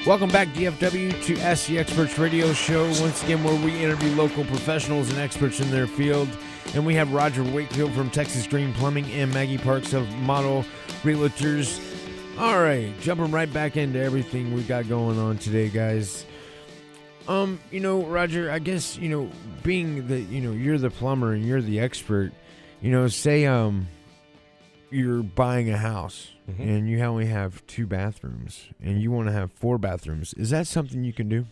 Welcome back, DFW, to Ask the Experts radio show. Once again, where we interview local professionals and experts in their field. And we have Roger Wakefield from Texas Green Plumbing and Maggie Parks of Model Realtors. All right, jumping right back into everything we got going on today, guys. Roger, I guess, being that, you're the plumber and you're the expert, say, you're buying a house and you only have 2 bathrooms and you want to have 4 bathrooms. Is that something you can do?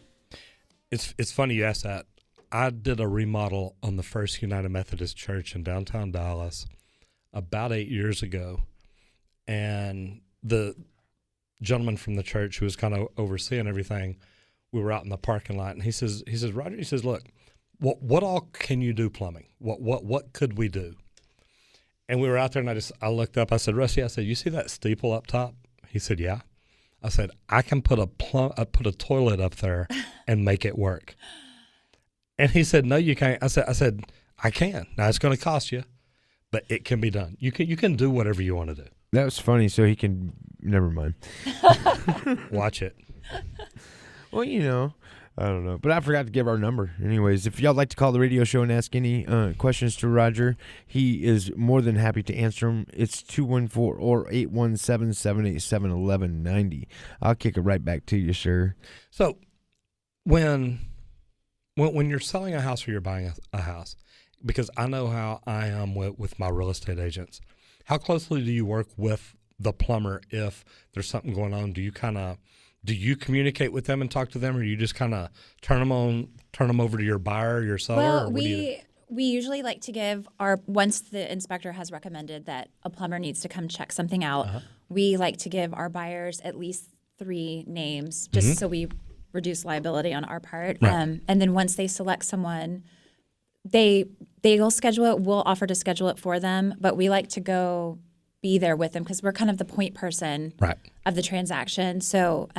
It's funny you ask that. I did a remodel on the First United Methodist Church in downtown Dallas about 8 years ago. And the gentleman from the church who was kind of overseeing everything, we were out in the parking lot, and he says, Roger, look, what all can you do plumbing? What could we do? And we were out there, and I looked up. I said, Rusty, you see that steeple up top? He said, yeah. I said, I can put a toilet up there and make it work. And he said, no, you can't. I said, I can. Now it's going to cost you, but it can be done. You can do whatever you want to do. That was funny. So he can. Never mind. Watch it. Well, I don't know. But I forgot to give our number. Anyways, if y'all like to call the radio show and ask any questions to Roger, he is more than happy to answer them. It's 214 or 817-787-1190. I'll kick it right back to you, sir. So when you're selling a house or you're buying a house, because I know how I am with my real estate agents, how closely do you work with the plumber if there's something going on? Do you communicate with them and talk to them, or you just kind of turn them over to your buyer, your seller? Well, we usually like to give once the inspector has recommended that a plumber needs to come check something out, we like to give our buyers at least 3 names just so we reduce liability on our part. Right. And then once they select someone, they'll schedule it. We'll offer to schedule it for them, but we like to be there with them because we're kind of the point person of the transaction. So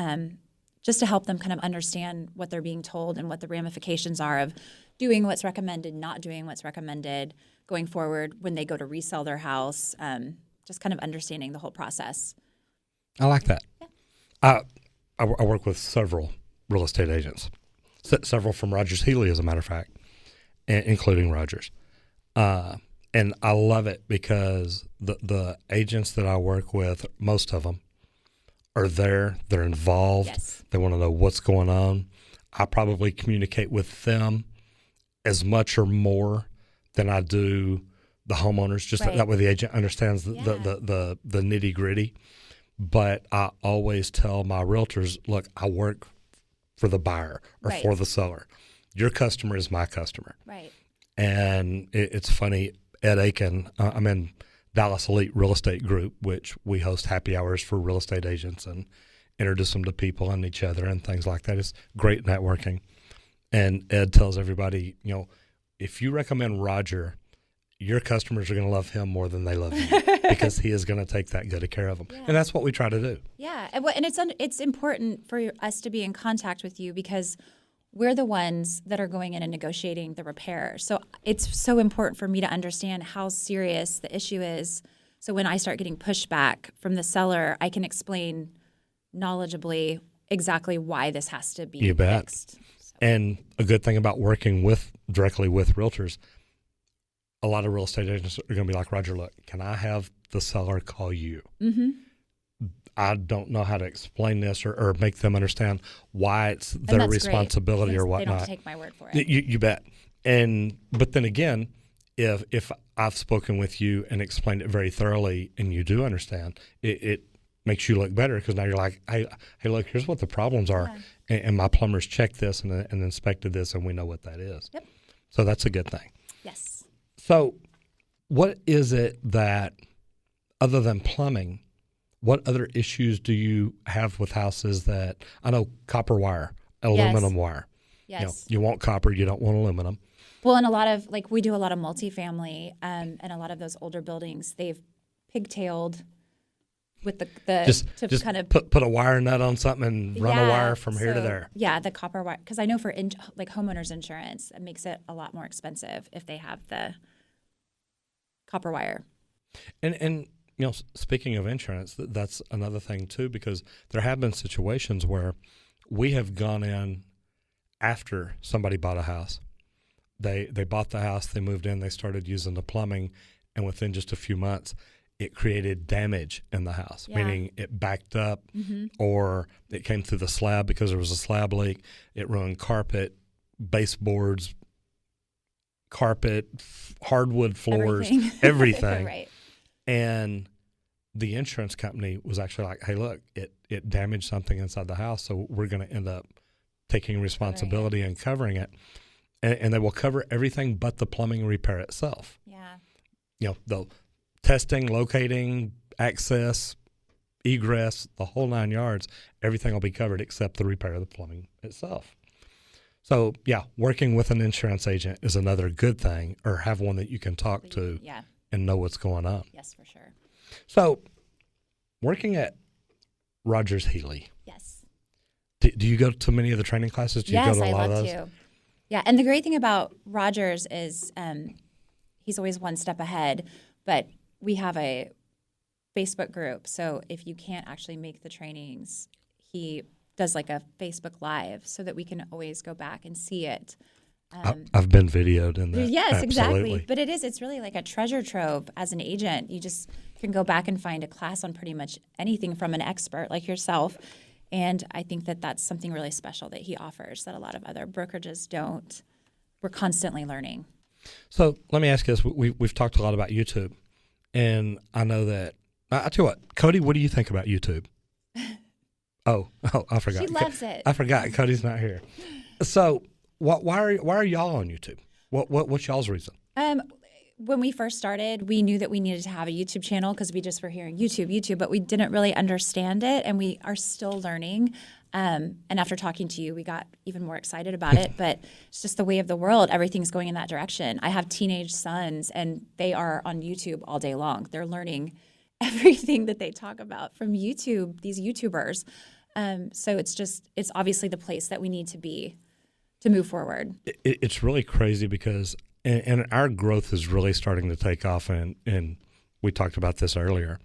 just to help them kind of understand what they're being told and what the ramifications are of doing what's recommended, not doing what's recommended going forward when they go to resell their house, just kind of understanding the whole process. I like that. Yeah. I work with several real estate agents, several from Rogers Healy, as a matter of fact, including Rogers. And I love it because the agents that I work with, most of them are there. They're involved. Yes. They want to know what's going on. I probably communicate with them as much or more than I do the homeowners, just that way the agent understands the nitty gritty. But I always tell my realtors, look, I work for the buyer or for the seller. Your customer is my customer. Right. And it's funny. Ed Aiken, I'm in Dallas Elite Real Estate Group, which we host happy hours for real estate agents and introduce them to people and each other and things like that. It's great networking. And Ed tells everybody, if you recommend Roger, your customers are going to love him more than they love you because he is going to take that good of care of them. Yeah. And that's what we try to do. Yeah. And it's important for us to be in contact with you because we're the ones that are going in and negotiating the repair. So it's so important for me to understand how serious the issue is. So when I start getting pushback from the seller, I can explain knowledgeably exactly why this has to be fixed. So. And a good thing about working directly with realtors, a lot of real estate agents are going to be like, Roger, look, can I have the seller call you? Mm-hmm. I don't know how to explain this or make them understand why it's their responsibility or whatnot. They don't have to take my word for it. You bet. But then again, if I've spoken with you and explained it very thoroughly and you do understand, it makes you look better because now you're like, hey, look, here's what the problems are. Yeah. And my plumbers checked this and inspected this, and we know what that is. Yep. So that's a good thing. Yes. So what is it that, other than plumbing, what other issues do you have with houses that, I know copper wire, aluminum wire. Yes. You want copper, you don't want aluminum. Well, and a lot of, we do a lot of multifamily, and a lot of those older buildings, they've pigtailed with just kind of put a wire nut on something and run a wire from here to there. Yeah, the copper wire. Because I know for homeowners insurance, it makes it a lot more expensive if they have the copper wire. And speaking of insurance, that's another thing too, because there have been situations where we have gone in after somebody bought a house. They bought the house, they moved in, they started using the plumbing, and within just a few months, it created damage in the house, meaning it backed up or it came through the slab because there was a slab leak. It ruined carpet, baseboards, carpet, hardwood floors, everything. Right. And the insurance company was actually like, hey, look, it damaged something inside the house, so we're going to end up taking responsibility and covering it. And they will cover everything but the plumbing repair itself. Yeah. You know, the testing, locating, access, egress, the whole 9 yards, everything will be covered except the repair of the plumbing itself. So, yeah, working with an insurance agent is another good thing, or have one that you can talk to and know what's going on. Yes, for sure. So, working at Rogers Healy. Yes. Do you go to many of the training classes? Do you go to a lot of those? Yes, I love to. Yeah, and the great thing about Rogers is he's always one step ahead, but we have a Facebook group. So if you can't actually make the trainings, he does like a Facebook Live so that we can always go back and see it. I've been videoed in that. Yes, Absolutely. exactly. But it's really like a treasure trove as an agent. You just can go back and find a class on pretty much anything from an expert like yourself. And I think that that's something really special that he offers that a lot of other brokerages don't. We're constantly learning. So let me ask you this. We've talked a lot about YouTube. And I know that, I'll tell you what, Cody, what do you think about YouTube? Oh, I forgot. She loves it. I forgot. Cody's not here. So why are y'all on YouTube? What's y'all's reason? When we first started, we knew that we needed to have a YouTube channel because we just were hearing YouTube, but we didn't really understand it, and we are still learning. And after talking to you, we got even more excited about it. But it's just the way of the world. Everything's going in that direction. I have teenage sons, and they are on YouTube all day long. They're learning everything that they talk about from YouTube, these YouTubers. So it's obviously the place that we need to be to move forward. It's really crazy because and our growth is really starting to take off, and we talked about this earlier.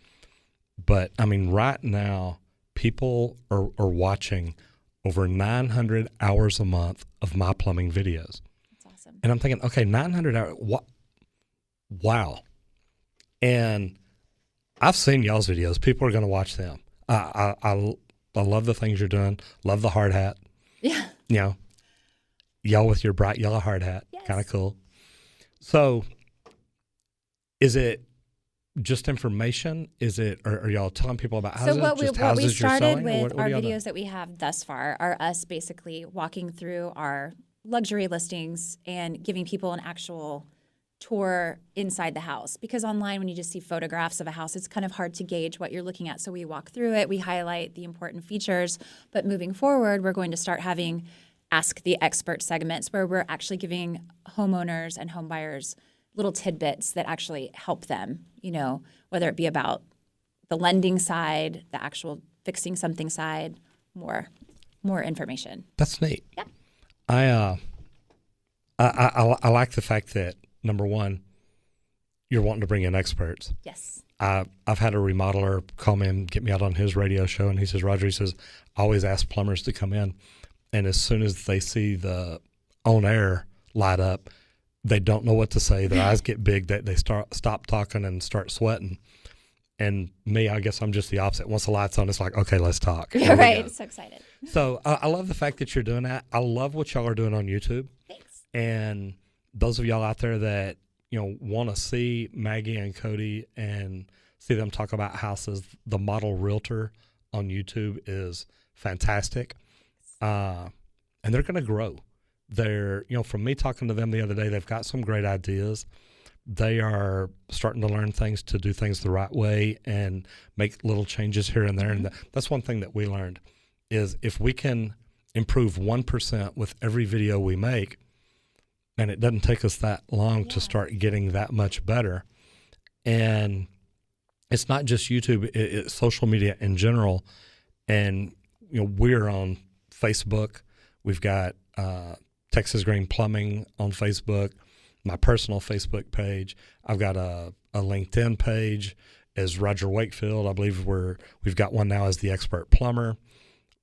But, I mean, right now, people are watching over 900 hours a month of my plumbing videos. That's awesome. And I'm thinking, okay, 900 hours, wow. And I've seen y'all's videos. People are going to watch them. I love the things you're doing. Love the hard hat. Yeah. You know, y'all with your bright yellow hard hat. Yes. Kind of cool. So is it just information? Is it, or are y'all telling people about houses? So what we houses started with what our do y'all videos do? that we have thus far are us basically walking through our luxury listings and giving people an actual tour inside the house. Because online, when you just see photographs of a house, it's kind of hard to gauge what you're looking at. So we walk through it, we highlight the important features. But moving forward, we're going to start having Ask the Expert segments where we're actually giving homeowners and home buyers little tidbits that actually help them, you know, whether it be about the lending side, the actual fixing something side, more information. That's neat. Yeah. I like the fact that, number one, you're wanting to bring in experts. Yes. I've had a remodeler call me and get me out on his radio show, and he says, Roger, he says, I always ask plumbers to come in, and as soon as they see the on air light up, they don't know what to say. Their eyes get big. They stop talking and start sweating. And me, I guess I'm just the opposite. Once the light's on, it's like, okay, let's talk. You're right. So excited. So I love the fact that you're doing that. I love what y'all are doing on YouTube. Thanks. And those of y'all out there that, you know, want to see Maggie and Cody and see them talk about houses, the Model Realtor on YouTube is fantastic. And they're going to grow. They're, you know, from me talking to them the other day, they've got some great ideas. They are starting to learn things to do things the right way and make little changes here and there. And that's one thing that we learned is if we can improve 1% with every video we make, and it doesn't take us that long to start getting that much better. And it's not just YouTube, it's social media in general. And, you know, we're on Facebook. We've got Texas Green Plumbing on Facebook, my personal Facebook page. I've got a LinkedIn page as Roger Wakefield. I believe we've got one now as the Expert Plumber.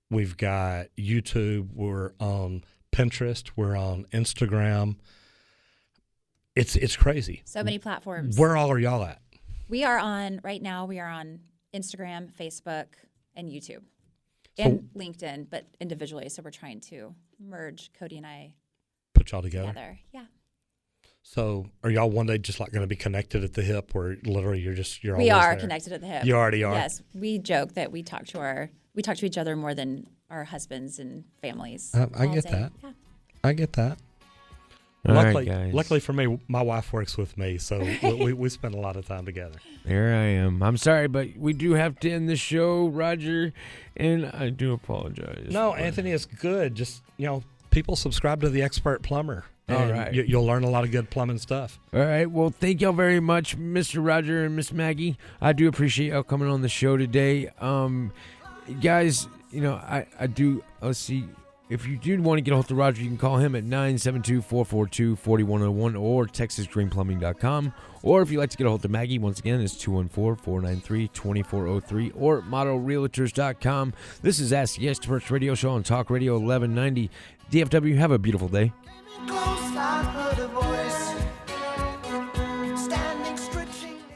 We've got YouTube. We're on Pinterest. We're on Instagram. It's crazy. So many platforms. Where all are y'all at? Right now we are on Instagram, Facebook, and YouTube. And LinkedIn, but individually. So we're trying to merge Cody and I. Put y'all together. Yeah. So are y'all one day just like going to be connected at the hip where literally you're We always are there? connected at the hip. You already are? Yes. We joke that we talk to each other more than our husbands and families. I get that. Yeah. I get that. Luckily for me, my wife works with me, so we spend a lot of time together. There I am. I'm sorry, but we do have to end the show, Roger, and I do apologize. No, Anthony, it's good. Just, people subscribe to The Expert Plumber. All right. You'll learn a lot of good plumbing stuff. All right. Well, thank y'all very much, Mr. Roger and Miss Maggie. I do appreciate y'all coming on the show today. Guys, I do, let's see. If you do want to get a hold of Roger, you can call him at 972-442-4101 or texasgreenplumbing.com. Or if you'd like to get a hold of Maggie, once again, it's 214-493-2403 or modelrealtors.com. This is Ask the Experts Radio Show on Talk Radio 1190. DFW, have a beautiful day.